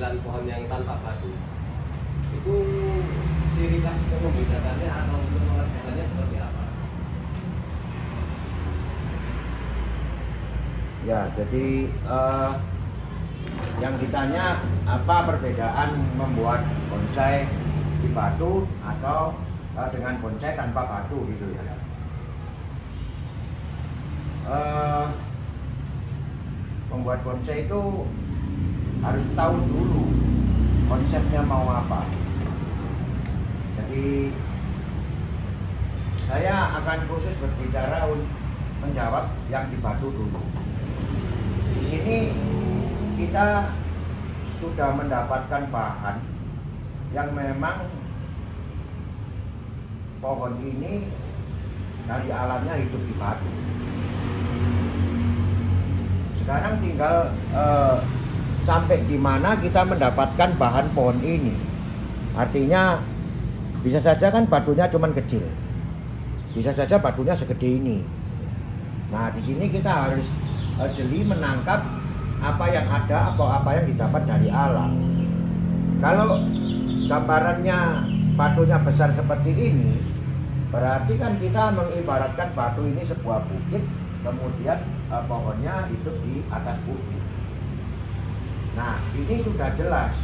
tampilan pohon yang tanpa batu itu ciri khas untuk membedakannya atau untuk mengerjakannya seperti apa? Ya, jadi yang ditanya apa perbedaan membuat bonsai di batu atau dengan bonsai tanpa batu gitu ya. Membuat bonsai itu harus tahu dulu konsepnya mau apa. Jadi saya akan khusus berbicara menjawab yang di batu dulu. Di sini kita sudah mendapatkan bahan yang memang pohon ini dari alamnya hidup di batu. Sekarang tinggal sampai di mana kita mendapatkan bahan pohon ini. Artinya bisa saja kan batunya cuman kecil, bisa saja batunya segede ini. Nah di sini kita harus jeli menangkap apa yang ada atau apa yang didapat dari alam. Kalau gambarannya batunya besar seperti ini, berarti kan kita mengibaratkan batu ini sebuah bukit, kemudian pohonnya hidup di atas bukit. Nah ini sudah jelas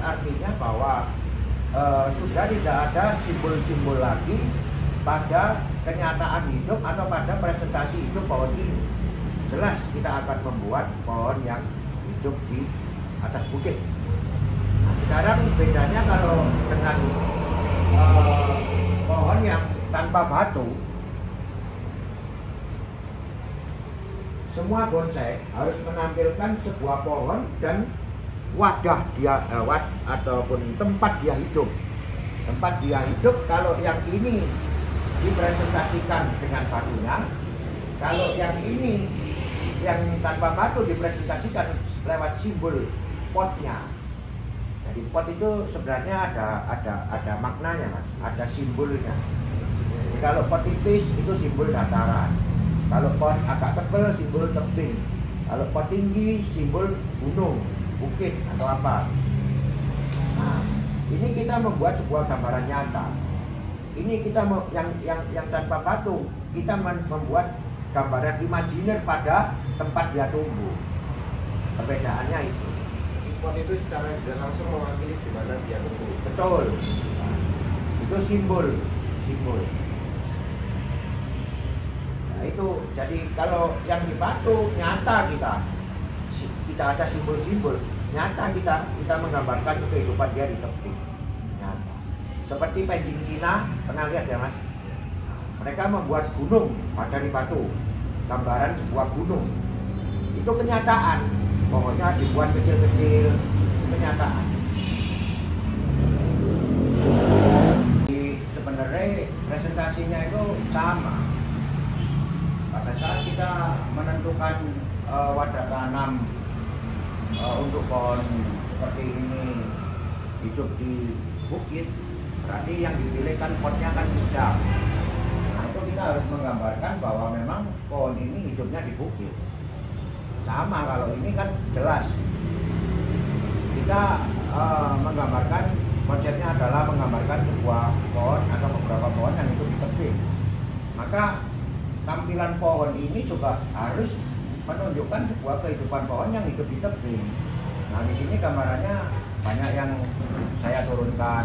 artinya bahwa sudah tidak ada simbol-simbol lagi pada kenyataan hidup atau pada presentasi hidup pohon ini. Jelas kita akan membuat pohon yang hidup di atas bukit. Nah, sekarang bedanya kalau dengan pohon yang tanpa batu, semua bonsai harus menampilkan sebuah pohon dan wadah dia ataupun tempat dia hidup. Tempat dia hidup kalau yang ini dipresentasikan dengan batunya, kalau yang ini yang tanpa batu dipresentasikan lewat simbol potnya. Jadi pot itu sebenarnya ada maknanya mas, ada simbolnya. Jadi kalau pot tipis itu simbol dataran. Kalau pot agak tebal simbol tebing. Kalau pot tinggi simbol gunung, bukit atau apa. Nah, ini kita membuat sebuah gambaran nyata. Ini kita yang tanpa batu, kita membuat gambaran imajiner pada tempat dia tumbuh. Perbedaannya itu. Pot itu secara tidak langsung mewakili di mana dia tumbuh. Betul. Nah, itu simbol. Nah itu, jadi kalau yang di batu nyata kita ada simbol-simbol nyata, kita menggambarkan kehidupan dia di tebing nyata. Seperti painting Cina, pernah lihat ya mas? Mereka membuat gunung dari batu, gambaran sebuah gunung. Itu kenyataan, pokoknya dibuat kecil-kecil, kenyataan. Sebenarnya presentasinya itu sama. Pada saat kita menentukan wadah tanam untuk pohon seperti ini hidup di bukit, berarti yang dipilih kan potnya kan hijau. Nah itu kita harus menggambarkan bahwa memang pohon ini hidupnya di bukit. Sama kalau ini kan jelas. Kita menggambarkan, konsepnya adalah menggambarkan sebuah pohon atau beberapa pohon yang hidup di tebing. Maka tampilan pohon ini juga harus menunjukkan sebuah kehidupan pohon yang hidup di tebing. Nah di sini gambarannya banyak yang saya turunkan,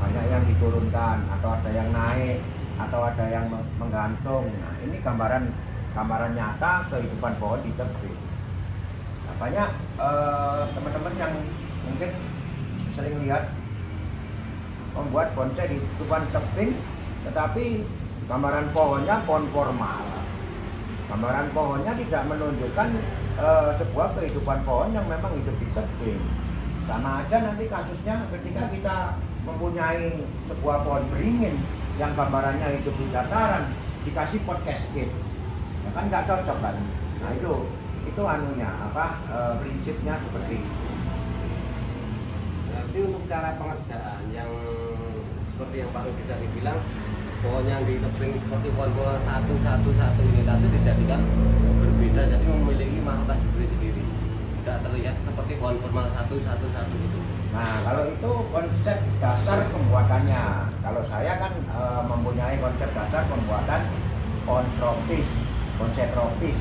banyak yang diturunkan, atau ada yang naik, atau ada yang menggantung. Nah ini gambaran nyata kehidupan pohon di tebing. Nah, banyak teman-teman yang mungkin sering lihat membuat bonsai di depan tebing, tetapi gambaran pohonnya pohon formal. Gambaran pohonnya tidak menunjukkan sebuah kehidupan pohon yang memang hidup di tebing. Sama aja nanti kasusnya ketika kita mempunyai sebuah pohon beringin yang gambarannya hidup di dataran, dikasih pot cascade, ya kan nggak cocok kan? Nah itu anunya prinsipnya seperti itu. Nanti untuk cara pengerjaan yang seperti yang Pak Rudi tadi bilang, pohon yang di tebing seperti pohon-pohon satu ini tadi dijadikan berbeda, jadi memiliki mahkota sendiri-sendiri. tidak terlihat seperti pohon formal satu itu. Nah, kalau itu konsep dasar pembuatannya. Kalau saya kan mempunyai konsep dasar pembuatan pohon tropis, konsep tropis.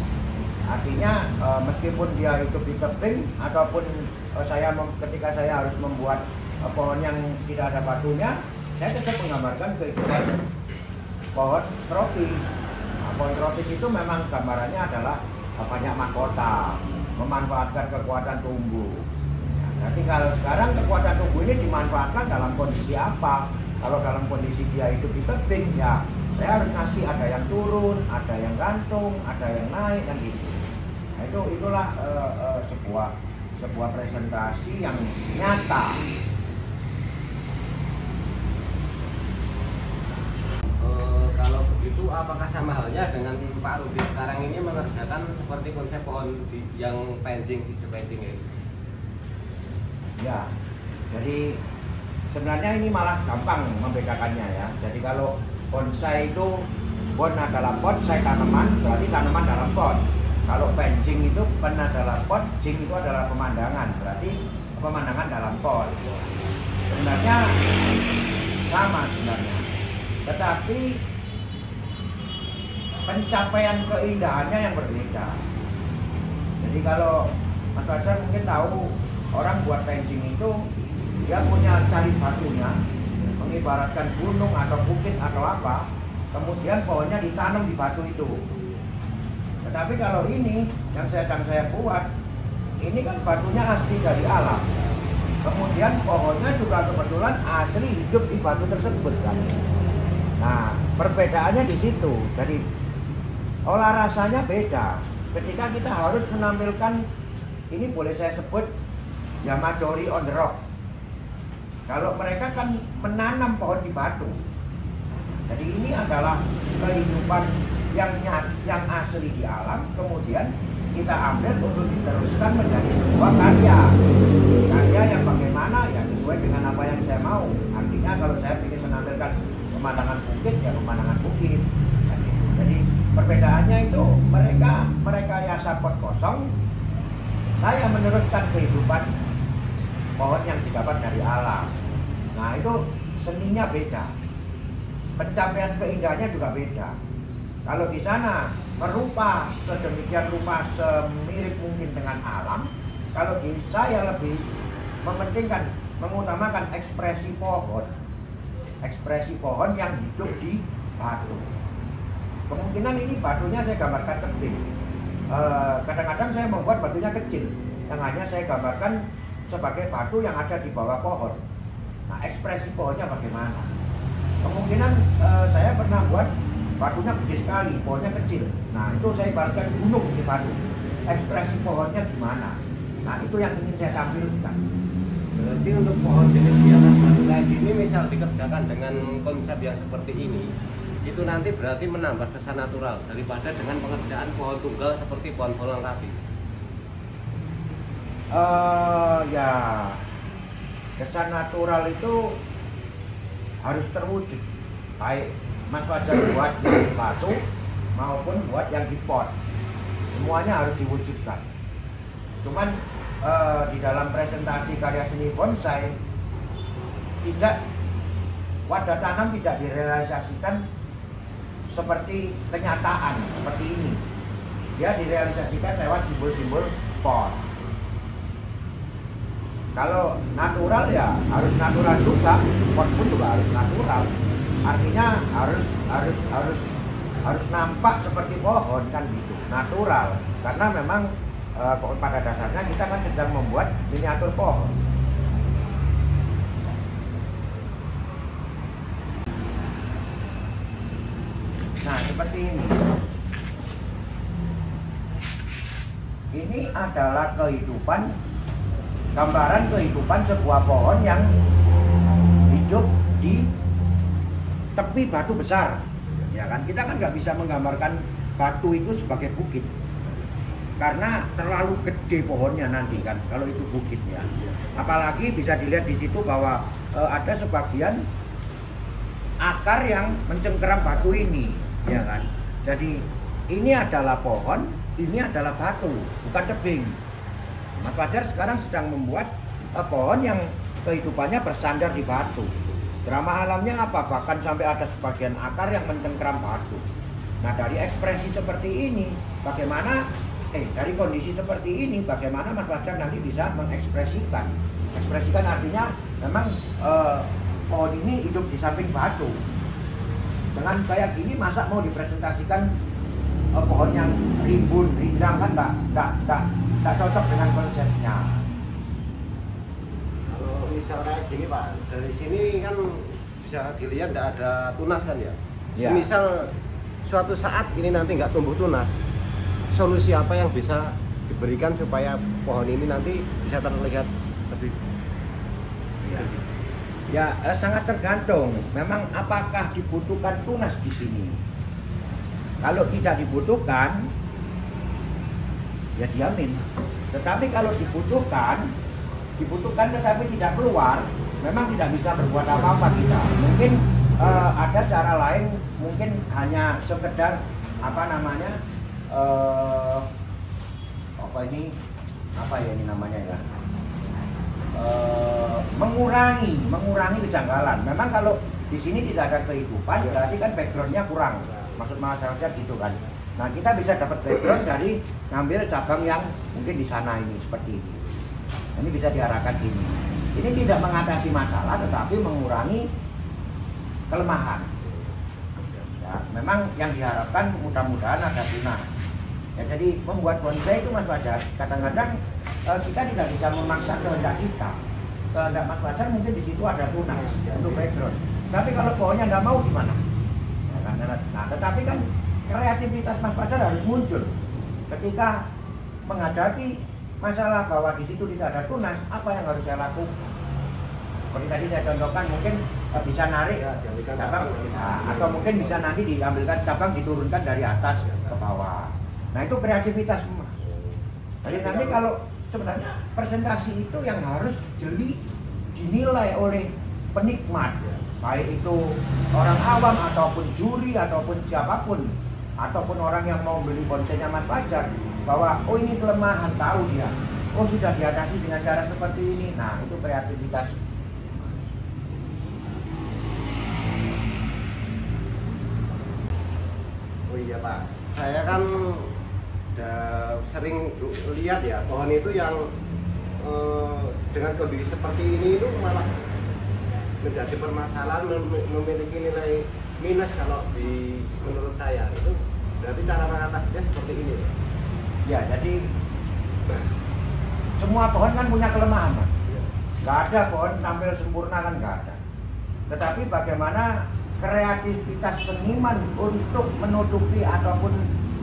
Artinya meskipun dia hidup di tebing ataupun ketika saya harus membuat pohon yang tidak ada batunya, saya tetap menggambarkan kehidupan pohon tropis. Nah, pohon tropis itu memang gambarannya adalah banyak mahkota, memanfaatkan kekuatan tumbuh. Nanti kalau sekarang kekuatan tubuh ini dimanfaatkan dalam kondisi apa? Kalau dalam kondisi dia hidup di tebing, ya saya harus ngasih ada yang turun, ada yang gantung, ada yang naik kan gitu. Nah, itulah sebuah presentasi yang nyata. Kalau begitu, apakah sama halnya dengan Pak Rudi sekarang ini mengerjakan seperti konsep pohon yang pancing ya? Ya, jadi sebenarnya ini malah gampang membedakannya ya. Jadi kalau bonsai itu bon adalah pot, saya tanaman, berarti tanaman dalam pot. Kalau pancing itu pen adalah pot, jing itu adalah pemandangan, berarti pemandangan dalam pot. Sebenarnya sama sebenarnya, tetapi pencapaian keindahannya yang berbeda. Jadi kalau Mas Fajar mungkin tahu, orang buat pancing itu dia punya cari batunya, mengibaratkan gunung atau bukit atau apa, kemudian pohonnya ditanam di batu itu. Tetapi kalau ini yang sedang saya buat, ini kan batunya asli dari alam, kemudian pohonnya juga kebetulan asli hidup di batu tersebut kan. Nah, perbedaannya di situ. Jadi olah rasanya beda. Ketika kita harus menampilkan, ini boleh saya sebut Yamadori on the rock. Kalau mereka kan menanam pohon di batu. Jadi ini adalah kehidupan yang asli di alam, kemudian kita ambil untuk diteruskan menjadi sebuah karya. Karya yang bagaimana ya sesuai dengan apa yang saya mau. Artinya kalau saya ingin menampilkan pemandangan bukit ya pemandangan bukit. Jadi perbedaannya itu mereka yasa pot kosong, saya meneruskan kehidupan pohon yang didapat dari alam. Nah itu seninya beda, pencapaian keindahannya juga beda. Kalau di sana merupa sedemikian rupa semirip mungkin dengan alam, kalau di saya lebih mementingkan, mengutamakan ekspresi pohon yang hidup di batu. Kemungkinan ini batunya saya gambarkan tebing. Kadang-kadang saya membuat batunya kecil, yang hanya saya gambarkan sebagai batu yang ada di bawah pohon. Nah, ekspresi pohonnya bagaimana? Kemungkinan saya pernah buat batunya gede sekali, pohonnya kecil. Nah, itu saya ibaratkan gunung di batu. Ekspresi pohonnya gimana? Nah, itu yang ingin saya tampilkan. Berarti untuk pohon jenis di atas batu kayak gini, misal dikerjakan dengan konsep yang seperti ini, itu nanti berarti menambah kesan natural daripada dengan pengerjaan pohon tunggal seperti pohon formal tadi. Ya, kesan natural itu harus terwujud, baik Mas Fajar buat yang batu maupun buat yang di pot, semuanya harus diwujudkan. Cuman di dalam presentasi karya seni bonsai, tidak wadah tanam tidak direalisasikan seperti kenyataan seperti ini. Dia direalisasikan lewat simbol-simbol pot. Kalau natural ya harus natural juga, pot pun juga harus natural. Artinya harus nampak seperti pohon kan gitu, natural. Karena memang pada dasarnya kita kan sedang membuat miniatur pohon. Nah, seperti ini. Ini adalah gambaran kehidupan sebuah pohon yang hidup di tepi batu besar. Ya kan, kita kan nggak bisa menggambarkan batu itu sebagai bukit. Karena terlalu gede pohonnya nanti kan, kalau itu bukitnya. Apalagi bisa dilihat di situ bahwa ada sebagian akar yang mencengkeram batu ini, ya kan. Jadi ini adalah pohon, ini adalah batu, bukan tebing. Mas Fajar sekarang sedang membuat pohon yang kehidupannya bersandar di batu. Drama alamnya apa? Bahkan sampai ada sebagian akar yang mencengkram batu. Nah, dari ekspresi seperti ini, bagaimana dari kondisi seperti ini, bagaimana Mas Fajar nanti bisa mengekspresikan? Ekspresikan artinya memang pohon ini hidup di samping batu. Dengan kayak gini, masa mau dipresentasikan pohon yang rimbun, rindang, kan nggak cocok dengan konsepnya. Kalau misalnya gini Pak, dari sini kan bisa dilihat tidak ada tunas kan ya? Ya. Misal suatu saat ini nanti nggak tumbuh tunas, solusi apa yang bisa diberikan supaya pohon ini nanti bisa terlihat lebih? Ya, sangat tergantung. Memang apakah dibutuhkan tunas di sini? Kalau tidak dibutuhkan, ya diamin. Tetapi kalau dibutuhkan tetapi tidak keluar, memang tidak bisa berbuat apa-apa kita. Mungkin ada cara lain, mungkin hanya sekedar apa ini namanya ya, mengurangi kejanggalan. Memang kalau di sini tidak ada kehidupan, berarti kan backgroundnya kurang. Maksud masyarakat gitu kan. Nah, kita bisa dapat background dari ngambil cabang yang mungkin di sana ini seperti ini. Ini bisa diarahkan gini. Ini tidak mengatasi masalah, tetapi mengurangi kelemahan. Ya, memang yang diharapkan mudah-mudahan ada tunas. Ya, jadi membuat bonsai itu Mas Fajar, kadang-kadang kita tidak bisa memaksa kehendak kita. Kehendak Mas Fajar mungkin di situ ada tunas untuk background. Tapi kalau pohonnya nggak mau gimana? Nah, tetapi kan kreativitas Mas Fajar harus muncul ketika menghadapi masalah bahwa di situ tidak ada tunas. Apa yang harus saya lakukan? Seperti tadi saya contohkan, mungkin bisa narik cabang, atau mungkin bisa nanti diambilkan cabang diturunkan dari atas ke bawah. Nah, itu kreativitas. Jadi nanti kalau sebenarnya presentasi itu yang harus jeli dinilai oleh penikmat, baik itu orang awam ataupun juri ataupun siapapun, ataupun orang yang mau beli bonsainya Mas Fajar, bahwa oh ini kelemahan, tahu dia, oh sudah diatasi dengan cara seperti ini. Nah, itu kreativitas. Oh iya Pak, saya kan udah sering lihat ya pohon itu yang dengan kondisi seperti ini itu malah menjadi permasalahan, memiliki nilai minus kalau menurut saya. Itu berarti cara mengatasinya seperti ini ya. Jadi semua pohon kan punya kelemahan, Mas. Nggak ada pohon tampil sempurna, kan nggak ada. Tetapi bagaimana kreativitas seniman untuk menutupi ataupun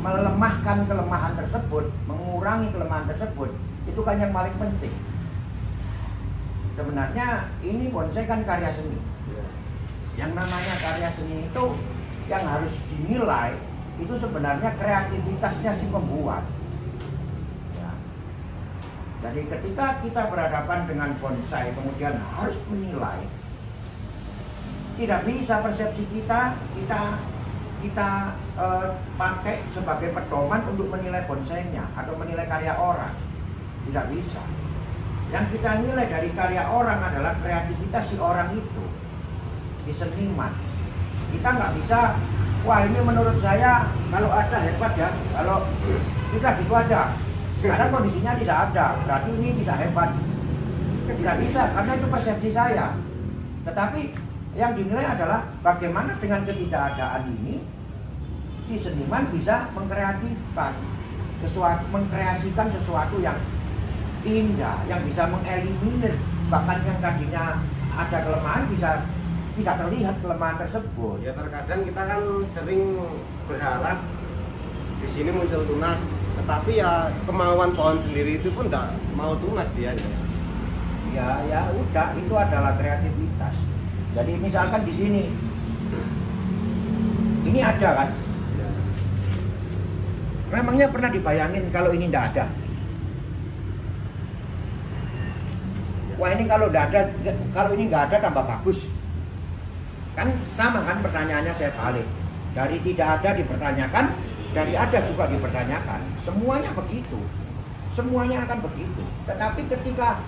melemahkan kelemahan tersebut, mengurangi kelemahan tersebut, itu kan yang paling penting. Sebenarnya ini bonsai kan karya seni. Yang namanya karya seni itu yang harus dinilai itu sebenarnya kreativitasnya si pembuat. Ya. Jadi ketika kita berhadapan dengan bonsai kemudian harus menilai, tidak bisa persepsi kita pakai sebagai pedoman untuk menilai bonsainya atau menilai karya orang. Tidak bisa. Yang kita nilai dari karya orang adalah kreativitas si orang itu, si seniman. Kita nggak bisa, wah ini menurut saya kalau ada hebat ya, kalau sudah gitu aja. Sekarang kondisinya tidak ada, berarti ini tidak hebat. Tidak bisa, karena itu persepsi saya. Tetapi yang dinilai adalah bagaimana dengan ketidakadaan ini si seniman bisa mengkreasikan sesuatu yang indah, yang bisa mengeliminir bahkan yang tadinya ada kelemahan bisa tidak terlihat kelemahan tersebut. Ya, terkadang kita kan sering berharap di sini muncul tunas, tetapi ya kemauan pohon sendiri itu pun tidak mau tunas dia. Ya udah, itu adalah kreativitas. Jadi misalkan di sini ini ada kan? Memangnya pernah dibayangin kalau ini tidak ada? Wah ini kalau ini nggak ada tambah bagus. Kan sama kan pertanyaannya, saya balik. Dari tidak ada dipertanyakan, dari ada juga dipertanyakan. Semuanya begitu. semuanya akan begitu. Tetapi ketika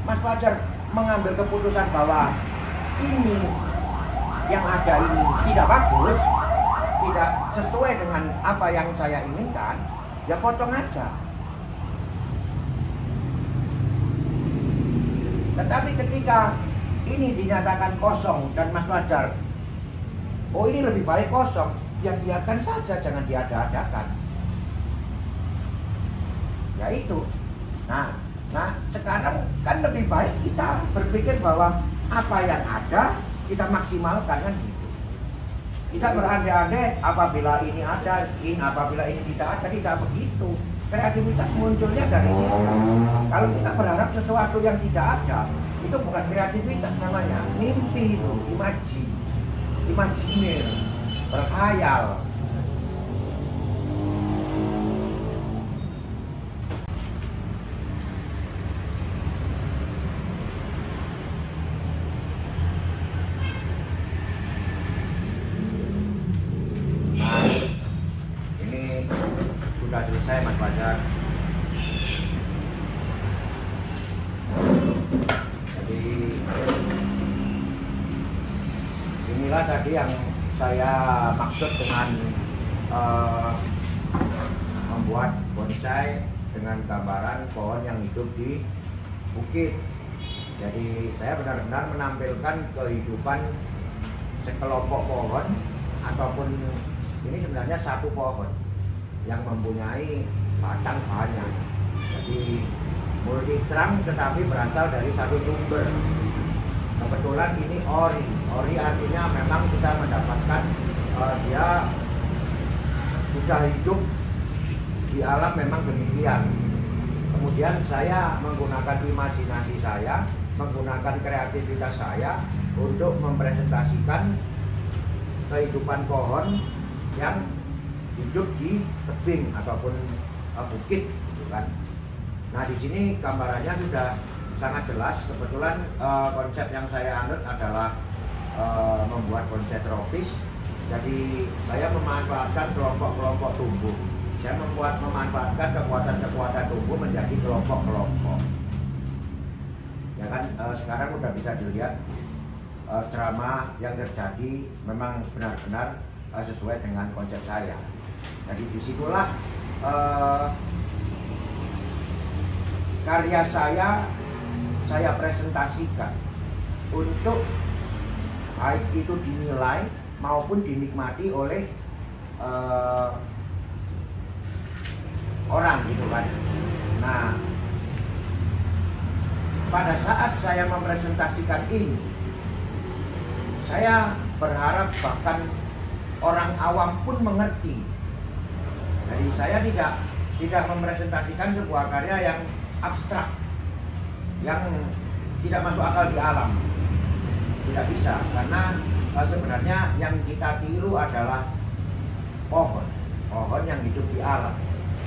Mas Fajar mengambil keputusan bahwa ini yang ada ini tidak bagus, tidak sesuai dengan apa yang saya inginkan, ya potong aja. Tetapi ketika ini dinyatakan kosong dan Mas Fajar, oh ini lebih baik kosong, ya biarkan saja, jangan diada-adakan. Ya itu. Nah sekarang kan lebih baik kita berpikir bahwa apa yang ada kita maksimalkan, kan gitu. Tidak berandai-andai apabila ini ada, apabila ini tidak ada, tidak begitu. Kreativitas munculnya dari situ. Kalau kita berharap sesuatu yang tidak ada, itu bukan kreativitas namanya, mimpi itu, imajiner, berkhayal. Sudah selesai Mas Fajar. Jadi inilah tadi yang saya maksud dengan membuat bonsai dengan gambaran pohon yang hidup di bukit. Jadi saya benar-benar menampilkan kehidupan sekelompok pohon, ataupun ini sebenarnya satu pohon yang mempunyai batang banyak. Jadi multi trunk tetapi berasal dari satu sumber. Kebetulan ini ori. Ori artinya memang kita mendapatkan dia sudah hidup di alam, memang demikian. Kemudian saya menggunakan imajinasi saya, menggunakan kreativitas saya untuk mempresentasikan kehidupan pohon yang hidup di tebing ataupun bukit, gitu kan. Nah di sini gambarannya sudah sangat jelas. Kebetulan konsep yang saya anut adalah membuat konsep tropis. Jadi saya memanfaatkan kelompok-kelompok tumbuh. Saya memanfaatkan kekuatan-kekuatan tumbuh menjadi kelompok-kelompok. Ya kan, sekarang udah bisa dilihat drama yang terjadi memang benar-benar sesuai dengan konsep saya. Jadi disitulah karya saya presentasikan untuk baik itu dinilai maupun dinikmati oleh orang, gitu kan. Nah pada saat saya mempresentasikan ini, saya berharap bahkan orang awam pun mengerti. Jadi saya tidak mempresentasikan sebuah karya yang abstrak, yang tidak masuk akal di alam. Tidak bisa, karena sebenarnya yang kita tiru adalah pohon yang hidup di alam.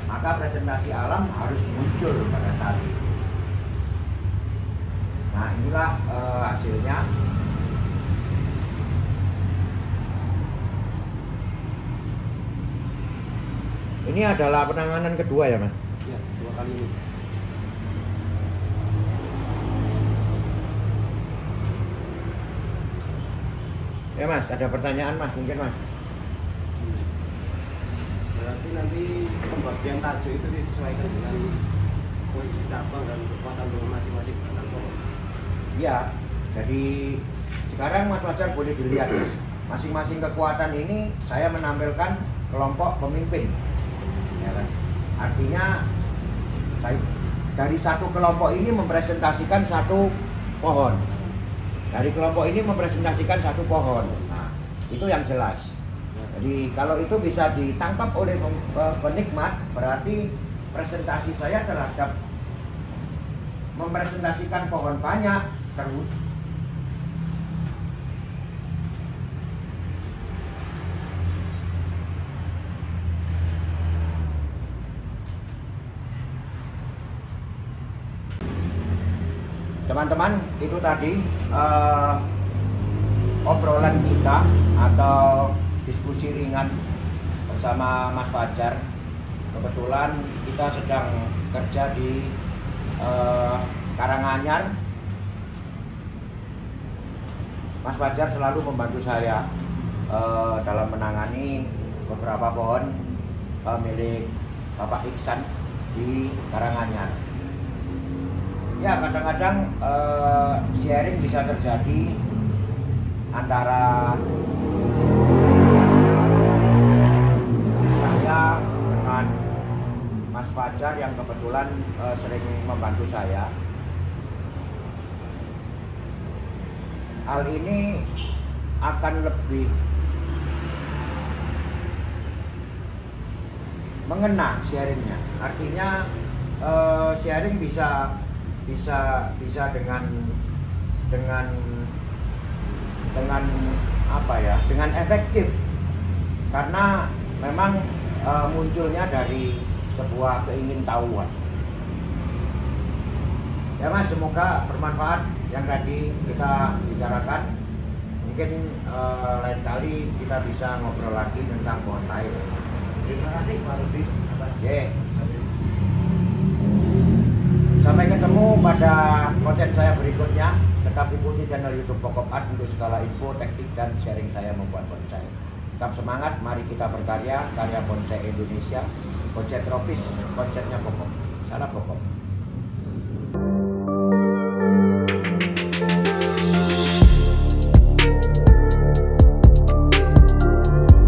Maka presentasi alam harus muncul pada saat itu. Nah inilah hasilnya. Ini adalah penanganan kedua ya Mas? Ya, 2 kali ini. Ya Mas, ada pertanyaan Mas, mungkin Mas? Berarti nanti pembagian tajuk itu disesuaikan dengan kondisi cabang dan kekuatan masing-masing batang pohon. Iya, jadi sekarang Mas Fajar boleh dilihat masing-masing kekuatan ini saya menampilkan kelompok pemimpin. Ya kan? Artinya dari satu kelompok ini mempresentasikan satu pohon, dari kelompok ini mempresentasikan satu pohon. Nah itu yang jelas. Jadi kalau itu bisa ditangkap oleh penikmat, berarti presentasi saya terhadap mempresentasikan pohon banyak terwujud. Teman-teman, itu tadi obrolan kita atau diskusi ringan bersama Mas Fajar kebetulan kita sedang kerja di Karanganyar. Mas Fajar selalu membantu saya dalam menangani beberapa pohon milik Bapak Iksan di Karanganyar. Ya, kadang-kadang sharing bisa terjadi antara saya dengan Mas Fajar yang kebetulan sering membantu saya. Hal ini akan lebih mengena sharingnya. Artinya sharing bisa dengan apa ya? Dengan efektif. Karena memang munculnya dari sebuah keingintahuan. Ya Mas, semoga bermanfaat yang tadi kita bicarakan. Mungkin lain kali kita bisa ngobrol lagi tentang pohon lain. Terima kasih Pak Rudi atas Sampai ketemu pada konten saya berikutnya. Tetap ikuti channel YouTube Pokop Art untuk segala info, teknik, dan sharing saya membuat bonsai. Tetap semangat, mari kita berkarya, karya bonsai Indonesia. Bonsai tropis, konsepnya pokok. Salam pokok.